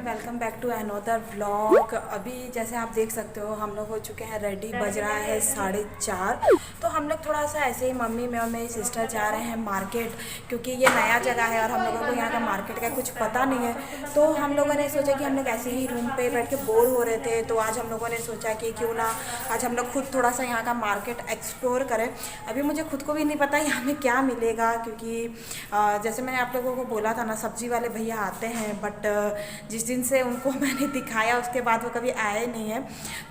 Welcome back to another vlog. अभी जैसे आप देख सकते हो हम लोग हो चुके हैं रेडी, बज रहा है 4:30। तो हम लोग थोड़ा सा ऐसे ही मम्मी मैं और मेरी सिस्टर जा रहे हैं मार्केट, क्योंकि ये नया जगह है और हम लोगों को यहाँ का मार्केट का कुछ पता नहीं है। तो हम लोगों ने सोचा कि हम लोग ऐसे ही रूम पे बैठ के बोर हो रहे थे, तो आज हम लोगों ने सोचा कि क्यों ना आज हम लोग खुद थोड़ा सा यहाँ का मार्केट एक्सप्लोर करें। अभी मुझे खुद को भी नहीं पता यहाँ में क्या मिलेगा, क्योंकि जैसे मैंने आप लोगों को बोला था ना, सब्जी वाले भैया आते हैं, बट जिस दिन से उनको मैंने दिखाया उसके बाद वो कभी आए नहीं हैं।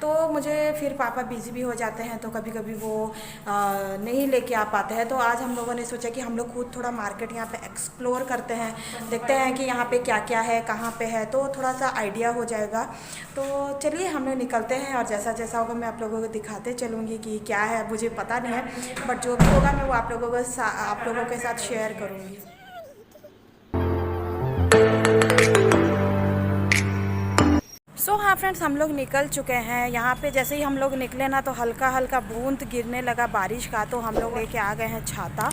तो मुझे फिर पापा बिजी भी हो जाते हैं, तो कभी कभी वो नहीं लेके आ पाते हैं। तो आज हम लोगों ने सोचा कि हम लोग खुद थोड़ा मार्केट यहाँ पे एक्सप्लोर करते हैं, देखते हैं कि यहाँ पे क्या क्या है, कहाँ पे है, तो थोड़ा सा आइडिया हो जाएगा। तो चलिए हम लोग निकलते हैं और जैसा जैसा होगा मैं आप लोगों को दिखाते चलूँगी कि क्या है, मुझे पता नहीं है, बट जो भी होगा मैं वो आप लोगों के साथ शेयर करूँगी। हाँ फ्रेंड्स, हम लोग निकल चुके हैं। यहाँ पे जैसे ही हम लोग निकले ना, तो हल्का हल्का बूंद गिरने लगा बारिश का, तो हम लोग लेके आ गए हैं छाता।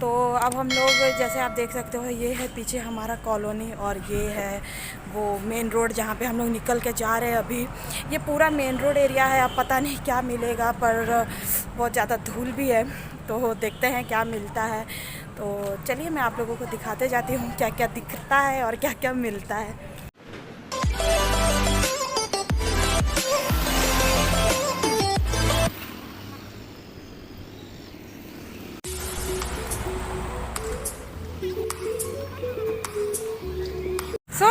तो अब हम लोग जैसे आप देख सकते हो, ये है पीछे हमारा कॉलोनी और ये है वो मेन रोड जहाँ पे हम लोग निकल के जा रहे हैं। अभी ये पूरा मेन रोड एरिया है, अब पता नहीं क्या मिलेगा, पर बहुत ज़्यादा धूल भी है, तो देखते हैं क्या मिलता है। तो चलिए मैं आप लोगों को दिखाते जाती हूँ क्या क्या दिखता है और क्या क्या मिलता है।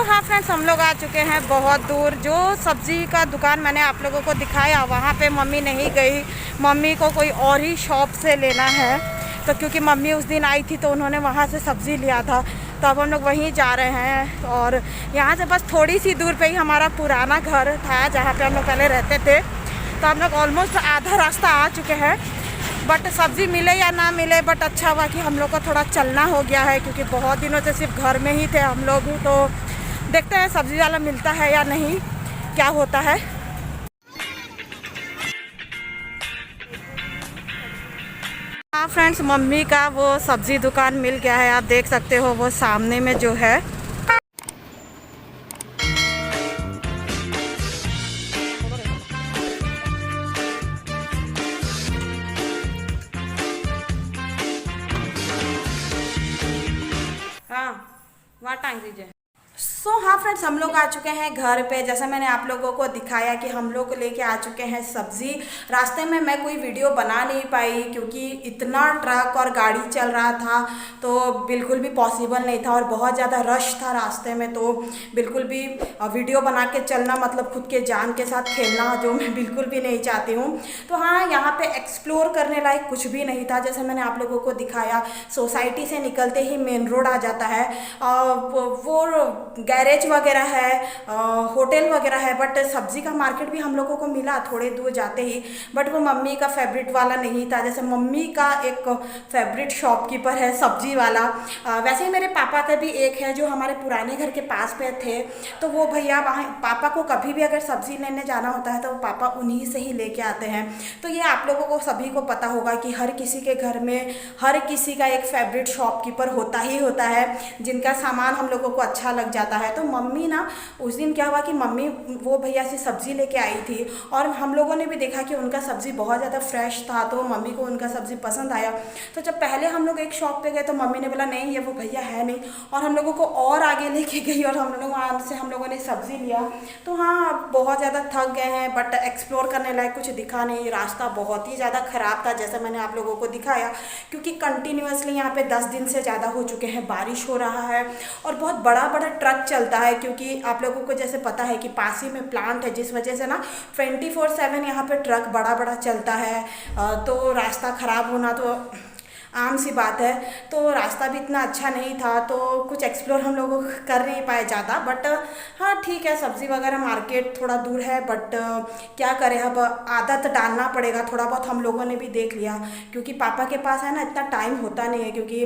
हाँ फ्रेंड्स, हम लोग आ चुके हैं बहुत दूर। जो सब्ज़ी का दुकान मैंने आप लोगों को दिखाया वहाँ पे मम्मी नहीं गई, मम्मी को कोई और ही शॉप से लेना है। तो क्योंकि मम्मी उस दिन आई थी तो उन्होंने वहाँ से सब्ज़ी लिया था, तो अब हम लोग वहीं जा रहे हैं। और यहाँ से बस थोड़ी सी दूर पे ही हमारा पुराना घर था जहाँ पे हम लोग पहले रहते थे। तो हम लोग ऑलमोस्ट आधा रास्ता आ चुके हैं, बट सब्ज़ी मिले या ना मिले, बट अच्छा हुआ कि हम लोग को थोड़ा चलना हो गया है, क्योंकि बहुत दिनों से सिर्फ घर में ही थे हम लोग। तो देखते हैं सब्ज़ी वाला मिलता है या नहीं, क्या होता है। हाँ फ्रेंड्स, मम्मी का वो सब्ज़ी दुकान मिल गया है, आप देख सकते हो वो सामने में जो है। हाँ, वहाँ टांग दीजिए। हाँ फ्रेंड्स, हम लोग आ चुके हैं घर पे। जैसा मैंने आप लोगों को दिखाया कि हम लोग लेके आ चुके हैं सब्ज़ी। रास्ते में मैं कोई वीडियो बना नहीं पाई, क्योंकि इतना ट्रक और गाड़ी चल रहा था, तो बिल्कुल भी पॉसिबल नहीं था और बहुत ज़्यादा रश था रास्ते में। तो बिल्कुल भी वीडियो बना के चलना मतलब खुद के जान के साथ खेलना, जो मैं बिल्कुल भी नहीं चाहती हूँ। तो हाँ, यहाँ पे एक्सप्लोर करने लायक कुछ भी नहीं था। जैसे मैंने आप लोगों को दिखाया, सोसाइटी से निकलते ही मेन रोड आ जाता है, वो गैरेज वगैरह है, होटल वगैरह है, बट सब्ज़ी का मार्केट भी हम लोगों को मिला थोड़े दूर जाते ही, बट वो मम्मी का फेवरेट वाला नहीं था। जैसे मम्मी का एक फेवरेट शॉपकीपर है सब्ज़ी वाला, वैसे ही मेरे पापा का भी एक है जो हमारे पुराने घर के पास पे थे। तो वो भैया वहाँ, पापा को कभी भी अगर सब्ज़ी लेने जाना होता है तो पापा उन्हीं से ही लेके आते हैं। तो ये आप लोगों को सभी को पता होगा कि हर किसी के घर में हर किसी का एक फेवरेट शॉपकीपर होता ही होता है, जिनका सामान हम लोगों को अच्छा लग जाता है। तो मम्मी ना, उस दिन क्या हुआ कि मम्मी वो भैया से सब्ज़ी लेके आई थी, और हम लोगों ने भी देखा कि उनका सब्ज़ी बहुत ज़्यादा फ्रेश था, तो मम्मी को उनका सब्ज़ी पसंद आया। तो जब पहले हम लोग एक शॉप पे गए तो मम्मी ने बोला नहीं, ये वो भैया है नहीं, और हम लोगों को और आगे लेके गई और हम लोग वहाँ से हम लोगों ने सब्ज़ी लिया। तो हाँ, बहुत ज़्यादा थक गए हैं, बट एक्सप्लोर करने लायक कुछ दिखा नहीं। रास्ता बहुत ही ज़्यादा ख़राब था जैसा मैंने आप लोगों को दिखाया, क्योंकि कंटिन्यूसली यहाँ पे 10 दिन से ज़्यादा हो चुके हैं, बारिश हो रहा है और बहुत बड़ा बड़ा ट्रक चलता है, क्योंकि आप लोगों को जैसे पता है कि पास ही में प्लांट है, जिस वजह से ना 24/7 यहाँ पे ट्रक बड़ा बड़ा चलता है। तो रास्ता ख़राब होना तो आम सी बात है। तो रास्ता भी इतना अच्छा नहीं था, तो कुछ एक्सप्लोर हम लोग कर नहीं पाए ज़्यादा, बट हाँ ठीक है, सब्ज़ी वगैरह मार्केट थोड़ा दूर है, बट क्या करें, अब आदत डालना पड़ेगा। थोड़ा बहुत हम लोगों ने भी देख लिया, क्योंकि पापा के पास है ना इतना टाइम होता नहीं है, क्योंकि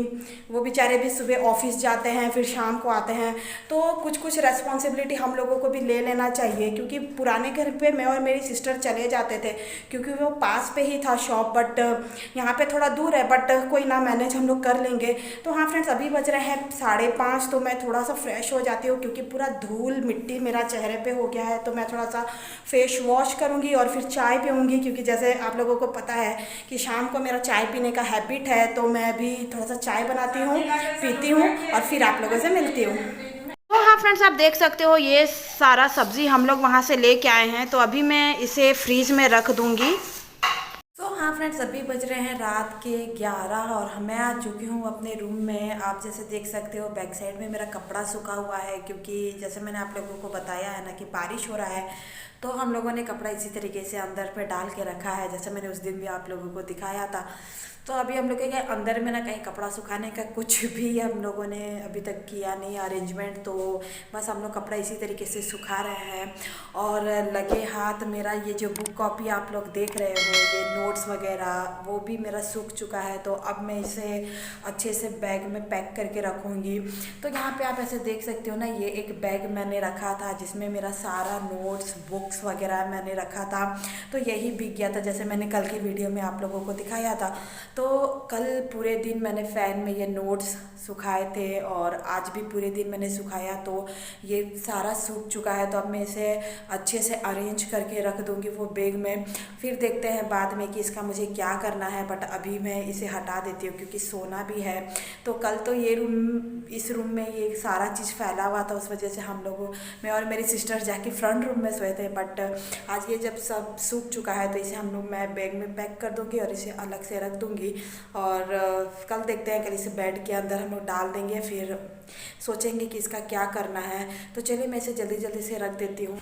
वो बेचारे भी सुबह ऑफिस जाते हैं फिर शाम को आते हैं। तो कुछ कुछ रेस्पॉन्सिबिलिटी हम लोगों को भी ले लेना चाहिए, क्योंकि पुराने घर पे मैं और मेरी सिस्टर चले जाते थे, क्योंकि वो पास पे ही था शॉप, बट यहाँ पे थोड़ा दूर है, बट कोई ना मैनेज हम लोग कर लेंगे। तो हाँ फ्रेंड्स, अभी बज रहे हैं 5:30, तो मैं थोड़ा सा फ्रेश हो जाती हूँ क्योंकि पूरा धूल मिट्टी मेरा चेहरे पे हो गया है। तो मैं थोड़ा सा फेस वॉश करूँगी और फिर चाय पीऊँगी, क्योंकि जैसे आप लोगों को पता है कि शाम को मेरा चाय पीने का हैबिट है। तो मैं अभी थोड़ा सा चाय बनाती हूँ, पीती हूँ और फिर आप लोगों से मिलती हूँ। तो हाँ फ्रेंड्स, आप देख सकते हो ये सारा सब्जी हम लोग वहाँ से लेके आए हैं, तो अभी मैं इसे फ्रीज में रख दूँगी। तो हाँ फ्रेंड्स, अभी बज रहे हैं रात के 11 और मैं आ चुकी हूँ अपने रूम में। आप जैसे देख सकते हो बैक साइड में मेरा कपड़ा सूखा हुआ है, क्योंकि जैसे मैंने आप लोगों को बताया है ना कि बारिश हो रहा है। तो हम लोगों ने कपड़ा इसी तरीके से अंदर पे डाल के रखा है, जैसे मैंने उस दिन भी आप लोगों को दिखाया था। तो अभी हम लोग के अंदर में ना कहीं कपड़ा सुखाने का कुछ भी हम लोगों ने अभी तक किया नहीं अरेंजमेंट। तो बस हम लोग कपड़ा इसी तरीके से सुखा रहे हैं। और लगे हाथ मेरा ये जो बुक कॉपी आप लोग देख रहे हो, ये नोट्स वगैरह, वो भी मेरा सूख चुका है। तो अब मैं इसे अच्छे से बैग में पैक करके रखूँगी। तो यहाँ पे आप ऐसे देख सकते हो ना, ये एक बैग मैंने रखा था जिसमें मेरा सारा नोट्स बुक्स वगैरह मैंने रखा था। तो यही भीग गया था, जैसे मैंने कल की वीडियो में आप लोगों को दिखाया था। तो कल पूरे दिन मैंने फ़ैन में ये नोट्स सुखाए थे और आज भी पूरे दिन मैंने सुखाया। तो ये सारा सूख चुका है। तो अब मैं इसे अच्छे से अरेंज करके रख दूँगी वो बैग में। फिर देखते हैं बाद में कि इसका मुझे क्या करना है, बट अभी मैं इसे हटा देती हूँ क्योंकि सोना भी है। तो कल तो ये इस रूम में ये सारा चीज़ फैला हुआ था, उस वजह से हम लोग, मैं और मेरी सिस्टर जाके फ्रंट रूम में सोए थे। बट आज ये जब सब सूख चुका है तो इसे हम लोग मैं बैग में पैक कर दूँगी और इसे अलग से रख दूँगी। और कल देखते हैं, कल इसे बेड के अंदर हम लोग डाल देंगे, फिर सोचेंगे कि इसका क्या करना है। तो चलिए मैं इसे जल्दी जल्दी से रख देती हूँ।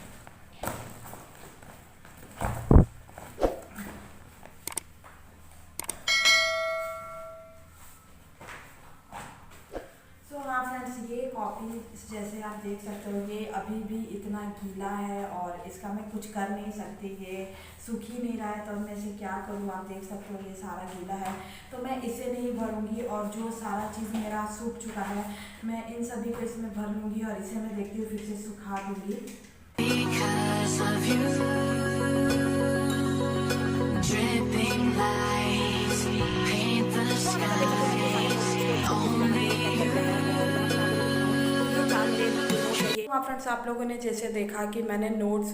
हाँ फ्रेंड्स, ये कॉपी जैसे आप देख सकते हो ये अभी भी इतना गीला है और इसका मैं कुछ कर नहीं सकती, ये सूख ही नहीं रहा है। तो मैं इसे क्या करूँ, आप देख सकते हो ये सारा गीला है। तो मैं इसे नहीं भरूंगी और जो सारा चीज़ मेरा सूख चुका है मैं इन सभी को इसमें भर लूँगी और इसे मैं देखती हूँ फिर से सुखा दूँगी। हाँ फ्रेंड्स, आप लोगों ने जैसे देखा कि मैंने नोट्स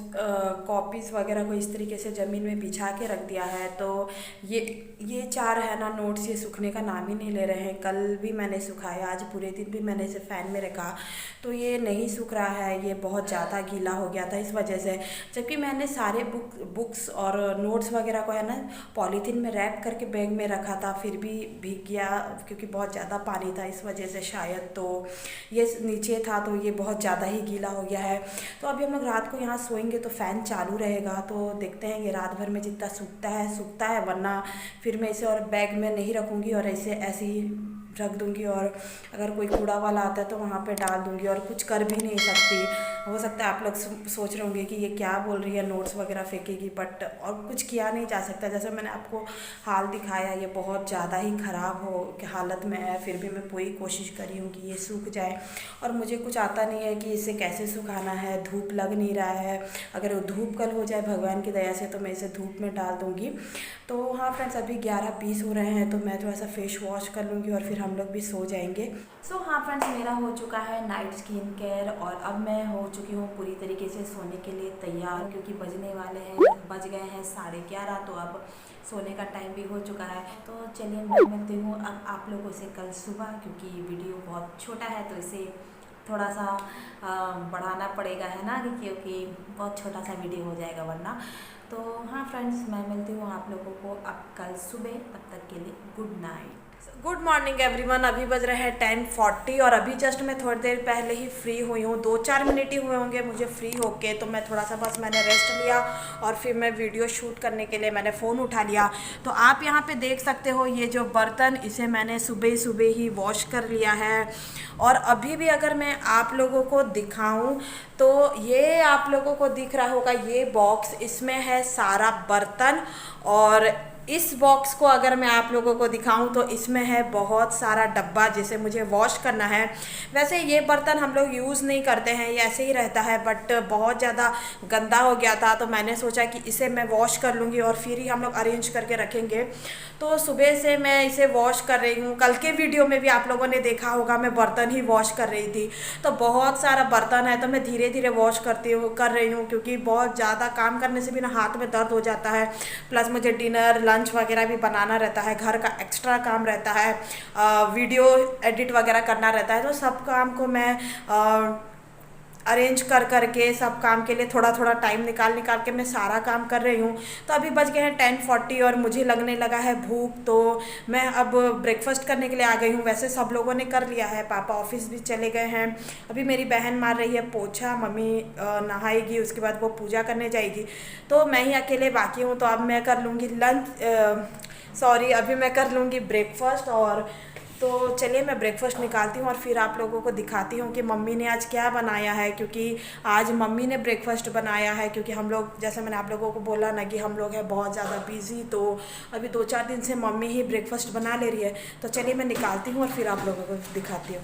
कॉपीज़ वगैरह को इस तरीके से ज़मीन में बिछा के रख दिया है। तो ये चार है ना नोट्स, ये सूखने का नाम ही नहीं ले रहे हैं। कल भी मैंने सुखाया, आज पूरे दिन भी मैंने इसे फ़ैन में रखा, तो ये नहीं सूख रहा है, ये बहुत ज़्यादा गीला हो गया था इस वजह से। जबकि मैंने सारे बुक्स और नोट्स वगैरह को है ना पॉलीथीन में रैप करके बैग में रखा था, फिर भी भीग गया क्योंकि बहुत ज़्यादा पानी था इस वजह से शायद। तो ये नीचे था तो ये बहुत ज़्यादा ही गीला हो गया है। तो अभी हम लोग रात को यहाँ सोएंगे तो फ़ैन चालू रहेगा, तो देखते हैं ये रात भर में जितना सूखता है, वरना फिर मैं इसे और बैग में नहीं रखूँगी और ऐसे ही रख दूँगी। और अगर कोई कूड़ा वाला आता है तो वहाँ पे डाल दूँगी और कुछ कर भी नहीं सकती। हो सकता है आप लोग सोच रहे होंगे कि ये क्या बोल रही है, नोट्स वगैरह फेंकेगी, बट और कुछ किया नहीं जा सकता। जैसे मैंने आपको हाल दिखाया, ये बहुत ज़्यादा ही ख़राब हो के हालत में है, फिर भी मैं पूरी कोशिश करी हूँ कि ये सूख जाए। और मुझे कुछ आता नहीं है कि इसे कैसे सुखाना है, धूप लग नहीं रहा है। अगर वो धूप कल हो जाए भगवान की दया से तो मैं इसे धूप में डाल दूँगी। तो हाँ फ्रेंड्स, अभी 11:20 हो रहे हैं, तो मैं थोड़ा सा फेस वॉश कर लूँगी और फिर हम लोग भी सो जाएंगे। हाँ फ्रेंड्स, मेरा हो चुका है नाइट स्किन केयर और अब मैं हो चुकी हूँ पूरी तरीके से सोने के लिए तैयार, क्योंकि बज गए हैं 11:30। तो अब सोने का टाइम भी हो चुका है। तो चलिए मैं मिलती हूँ अब आप लोगों से कल सुबह, क्योंकि वीडियो बहुत छोटा है तो इसे थोड़ा सा बढ़ाना पड़ेगा, है ना, क्योंकि बहुत छोटा सा वीडियो हो जाएगा वरना। तो हाँ फ्रेंड्स, मैं मिलती हूँ आप लोगों को अब कल सुबह, तब तक के लिए good night. Good morning everyone, अभी बज रहे हैं 10:40 और अभी जस्ट मैं थोड़ी देर पहले ही फ्री हुई हूँ। 2-4 मिनट ही हुए होंगे मुझे फ्री होके। तो मैं थोड़ा सा बस मैंने रेस्ट लिया और फिर मैं वीडियो शूट करने के लिए मैंने फ़ोन उठा लिया। तो आप यहाँ पे देख सकते हो ये जो बर्तन, इसे मैंने सुबह ही वॉश कर लिया है। और अभी भी अगर मैं आप लोगों को दिखाऊं तो ये आप लोगों को दिख रहा होगा, ये बॉक्स, इसमें है सारा बर्तन और इस बॉक्स को अगर मैं आप लोगों को दिखाऊं तो इसमें है बहुत सारा डब्बा जिसे मुझे वॉश करना है। वैसे ये बर्तन हम लोग यूज़ नहीं करते हैं, ये ऐसे ही रहता है, बट बहुत ज़्यादा गंदा हो गया था तो मैंने सोचा कि इसे मैं वॉश कर लूँगी और फिर ही हम लोग अरेंज करके रखेंगे। तो सुबह से मैं इसे वॉश कर रही हूँ। कल के वीडियो में भी आप लोगों ने देखा होगा मैं बर्तन ही वॉश कर रही थी। तो बहुत सारा बर्तन है तो मैं धीरे धीरे वॉश कर रही हूँ, क्योंकि बहुत ज़्यादा काम करने से भी ना हाथ में दर्द हो जाता है। प्लस मुझे डिनर लंच वगैरह भी बनाना रहता है, घर का एक्स्ट्रा काम रहता है, वीडियो एडिट वगैरह करना रहता है। तो सब काम को मैं अरेंज कर करके सब काम के लिए थोड़ा थोड़ा टाइम निकाल के मैं सारा काम कर रही हूँ। तो अभी बज गए हैं 10:40 और मुझे लगने लगा है भूख, तो मैं अब ब्रेकफास्ट करने के लिए आ गई हूँ। वैसे सब लोगों ने कर लिया है, पापा ऑफिस भी चले गए हैं। अभी मेरी बहन मार रही है पोछा, मम्मी नहाएगी, उसके बाद वो पूजा करने जाएगी, तो मैं ही अकेले बाकी हूँ। तो अब मैं कर लूँगी अभी मैं कर लूँगी ब्रेकफास्ट। और तो चलिए मैं ब्रेकफास्ट निकालती हूँ और फिर आप लोगों को दिखाती हूँ कि मम्मी ने आज क्या बनाया है, क्योंकि आज मम्मी ने ब्रेकफास्ट बनाया है। क्योंकि हम लोग, जैसे मैंने आप लोगों को बोला ना कि हम लोग हैं बहुत ज़्यादा बिजी, तो अभी 2-4 दिन से मम्मी ही ब्रेकफास्ट बना ले रही है। तो चलिए मैं निकालती हूँ और फिर आप लोगों को दिखाती हूँ।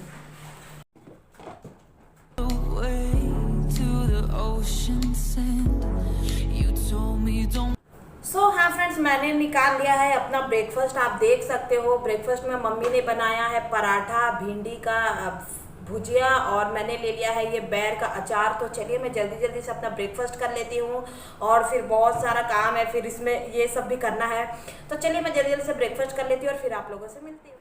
हाँ फ्रेंड्स, मैंने निकाल लिया है अपना ब्रेकफास्ट। आप देख सकते हो ब्रेकफास्ट में मम्मी ने बनाया है पराठा, भिंडी का भुजिया, और मैंने ले लिया है ये बेर का अचार। तो चलिए मैं जल्दी जल्दी से अपना ब्रेकफास्ट कर लेती हूँ, और फिर बहुत सारा काम है, फिर इसमें ये सब भी करना है। तो चलिए मैं जल्दी जल्दी से ब्रेकफास्ट कर लेती हूँ और फिर आप लोगों से मिलती हूँ।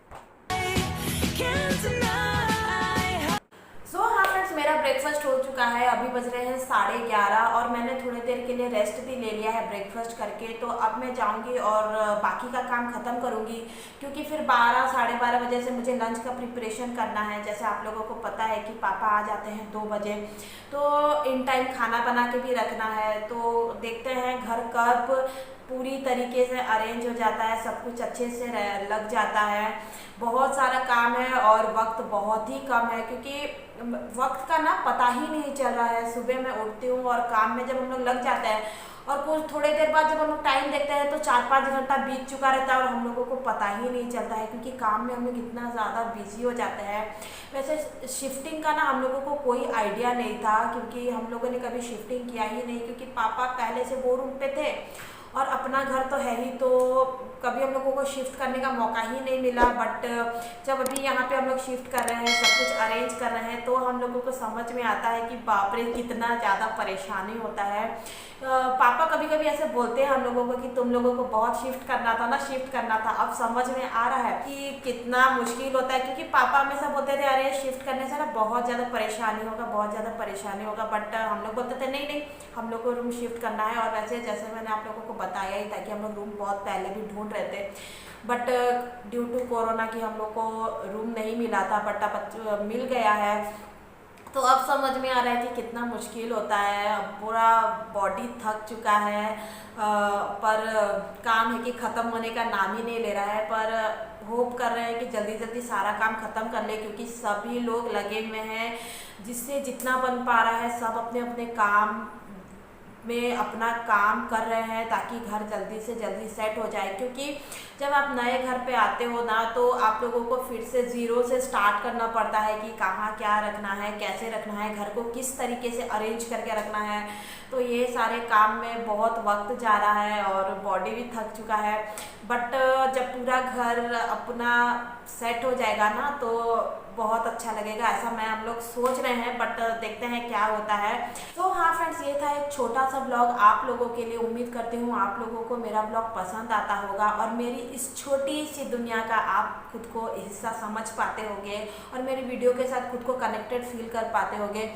हाँ फ्रेंड्स, मेरा ब्रेकफास्ट हो चुका है। अभी बज रहे हैं 11:30 और मैंने थोड़ी देर के लिए रेस्ट भी ले लिया है ब्रेकफास्ट करके। तो अब मैं जाऊंगी और बाकी का काम ख़त्म करूंगी, क्योंकि फिर 12-12:30 बजे से मुझे लंच का प्रिपरेशन करना है। जैसे आप लोगों को पता है कि पापा आ जाते हैं 2 बजे, तो इन टाइम खाना बना के भी रखना है। तो देखते हैं घर कब पूरी तरीके से अरेंज हो जाता है, सब कुछ अच्छे से लग जाता है। बहुत सारा काम है और वक्त बहुत ही कम है, क्योंकि वक्त का ना पता ही नहीं चल रहा है। सुबह मैं उठती हूँ और काम में जब हम लोग लग जाते हैं, और कुछ थोड़ी देर बाद जब हम लोग टाइम देखते हैं तो 4-5 घंटा बीत चुका रहता है और हम लोगों को पता ही नहीं चलता है, क्योंकि काम में हम लोग इतना ज़्यादा बिजी हो जाते हैं। वैसे शिफ्टिंग का ना हम लोगों को कोई आइडिया नहीं था, क्योंकि हम लोगों ने कभी शिफ्टिंग किया ही नहीं, क्योंकि पापा पहले से वो रूम पे थे और अपना घर तो है ही, तो कभी हम लोगों को शिफ्ट करने का मौका ही नहीं मिला। बट जब अभी यहाँ पे हम लोग शिफ्ट कर रहे हैं, सब कुछ अरेंज कर रहे हैं, तो हम लोगों को समझ में आता है कि बाप रे कितना ज़्यादा परेशानी होता है। पापा कभी कभी ऐसे बोलते हैं हम लोगों को कि तुम लोगों को बहुत शिफ्ट करना था ना, शिफ्ट करना था। अब समझ में आ रहा है कि कितना मुश्किल होता है, क्योंकि पापा हमेशा बोलते थे अरे शिफ्ट करने से ना बहुत ज़्यादा परेशानी होगा, बहुत ज़्यादा परेशानी होगा। बट हम लोग बोलते थे नहीं नहीं, हम लोग को रूम शिफ्ट करना है। और वैसे जैसे मैंने आप लोगों को बताया ही था कि हम लोग रूम बहुत पहले भी ढूंढ रहे थे, बट ड्यू टू कोरोना की हम लोग को रूम नहीं मिला था, बट अब मिल गया है। तो अब समझ में आ रहा है कि कितना मुश्किल होता है। अब पूरा बॉडी थक चुका है, पर काम है कि ख़त्म होने का नाम ही नहीं ले रहा है। पर होप कर रहे हैं कि जल्दी जल्दी सारा काम ख़त्म कर ले, क्योंकि सभी लोग लगे हुए हैं। जिससे जितना बन पा रहा है सब अपने अपने काम में अपना काम कर रहे हैं, ताकि घर जल्दी से जल्दी सेट हो जाए। क्योंकि जब आप नए घर पे आते हो ना, तो आप लोगों को फिर से ज़ीरो से स्टार्ट करना पड़ता है कि कहाँ क्या रखना है, कैसे रखना है, घर को किस तरीके से अरेंज करके रखना है। तो ये सारे काम में बहुत वक्त जा रहा है और बॉडी भी थक चुका है। बट जब पूरा घर अपना सेट हो जाएगा ना, तो बहुत अच्छा लगेगा, ऐसा मैं हम लोग सोच रहे हैं। बट देखते हैं क्या होता है। तो हाँ फ्रेंड्स, ये था एक छोटा सा ब्लॉग आप लोगों के लिए। उम्मीद करती हूँ आप लोगों को मेरा ब्लॉग पसंद आता होगा और मेरी इस छोटी सी दुनिया का आप खुद को हिस्सा समझ पाते होंगे और मेरी वीडियो के साथ खुद को कनेक्टेड फील कर पाते होंगे।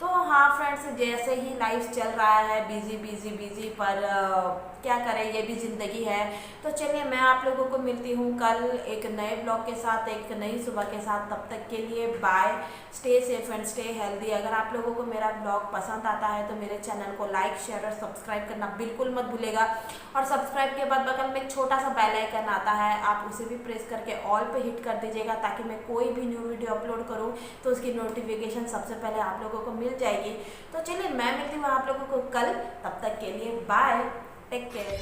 तो हाँ फ्रेंड्स, जैसे ही लाइफ चल रहा है बिजी बिजी बिजी, पर क्या करें, ये भी ज़िंदगी है। तो चलिए मैं आप लोगों को मिलती हूँ कल एक नए ब्लॉग के साथ, एक नई सुबह के साथ। तब तक के लिए bye, stay safe and stay healthy. अगर आप लोगों को मेरा ब्लॉग पसंद आता है तो मेरे चैनल को लाइक शेयर और सब्सक्राइब करना बिल्कुल मत भूलेगा। और सब्सक्राइब के बाद बगल में एक छोटा सा बेल आइकन आता है, आप उसे भी प्रेस करके ऑल पे हिट कर दीजिएगा, ताकि मैं कोई भी न्यू वीडियो अपलोड करूँ तो उसकी नोटिफिकेशन सबसे पहले आप लोगों को मिल जाएगी। तो चलिए मैं मिलती हूँ आप लोगों को कल, तब तक के लिए बाय, टेक केयर।